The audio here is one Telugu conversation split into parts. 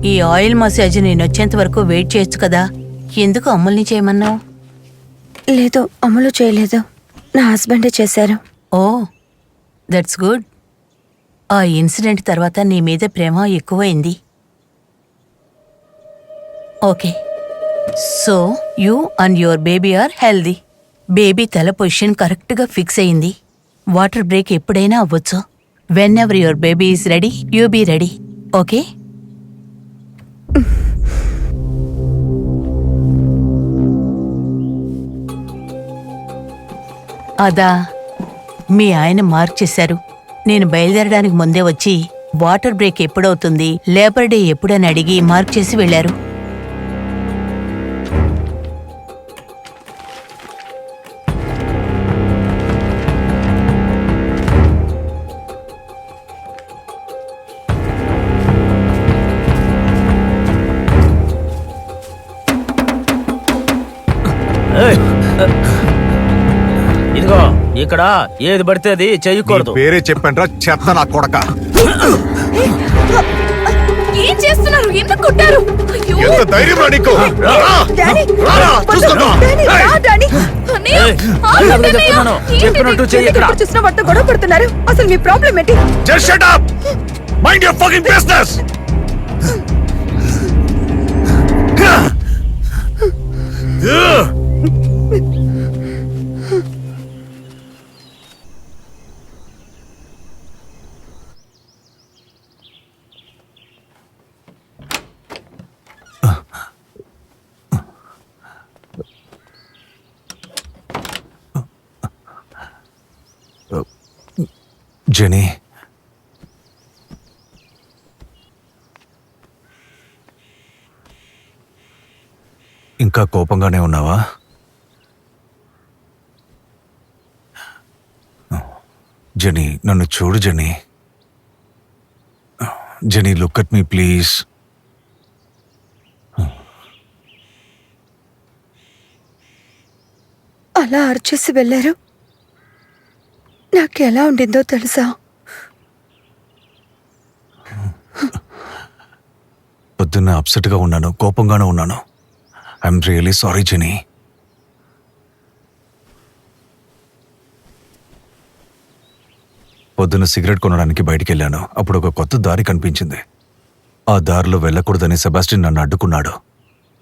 ఈ ఆయిల్ మసాజ్ నేను వచ్చేంత వరకు వెయిట్ చేయొచ్చు కదా. ఎందుకు అమ్ముల్ని చేయమన్నావు? లేదు, అమలు చేయలేదు, నా హస్బెండే చేశారు. Oh, that's good. ఆ ఇన్సిడెంట్ తర్వాత నీ మీద ప్రేమ ఎక్కువైంది. Okay, so you and your baby are healthy. Baby తల పొజిషన్ కరెక్ట్గా ఫిక్స్ అయింది. వాటర్ బ్రేక్ ఎప్పుడైనా అవ్వచ్చు. Whenever your baby is ready, you be ready. Okay? అదా, మీ ఆయన మార్క్ చేశారు. నేను బయలుదేరడానికి ముందే వచ్చి వాటర్ బ్రేక్ ఎప్పుడవుతుంది, లేబర్ డే ఎప్పుడని అడిగి మార్క్ చేసి వెళ్లారు. ఇదిగో ఇక్కడ ఏది పడితే అది చెయ్యకూడదు. పేరే చెప్పండ్రా చెత్త నా కొడక. ఏం చేస్తున్నారు? ఎందుకు కొట్టారు? ఎంత ధైర్యం రా నీకు? చెప్పినట్టు చెయ్యి. ఇక్కడ చూసిన వాటితో గొడవ పడుతున్నారు. అసలు మీ ప్రాబ్లం ఏంటి? Just shut up! Mind your fucking business! Jenny, ఇంకా కోపంగానే ఉన్నావా? జెనీ, నన్ను చూడు Jenny. Jenny, look at me please. అలా అరిచేసి వెళ్ళారు. నాకెలా ఉండిందో తెలుసా? పొద్దున్న అప్సెట్గా ఉన్నాను, కోపంగానే ఉన్నాను. I'm really sorry Jenny. పొద్దున్న సిగరెట్ కొనడానికి బయటికి వెళ్ళాను. అప్పుడు ఒక కొత్త దారి కనిపించింది. ఆ దారిలో వెళ్ళకూడదని సెబాస్టిన్ నన్ను అడ్డుకున్నాడు.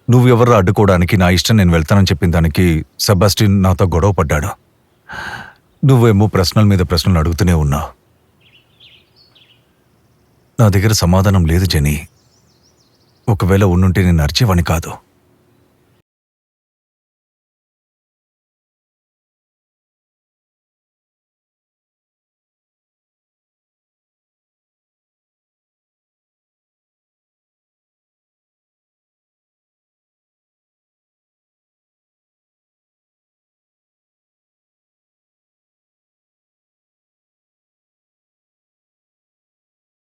నువ్వెవరో అడ్డుకోవడానికి, నా ఇష్టం నేను వెళ్తానని చెప్పిన దానికి సెబాస్టిన్ నాతో గొడవ పడ్డాడు. నువ్వేమో ప్రశ్నల మీద ప్రశ్నలు అడుగుతూనే ఉన్నావు. నా దగ్గర సమాధానం లేదు జెనీ. ఒకవేళ ఉండుంటే నేను అరిచేవాణ్ణి కాదు.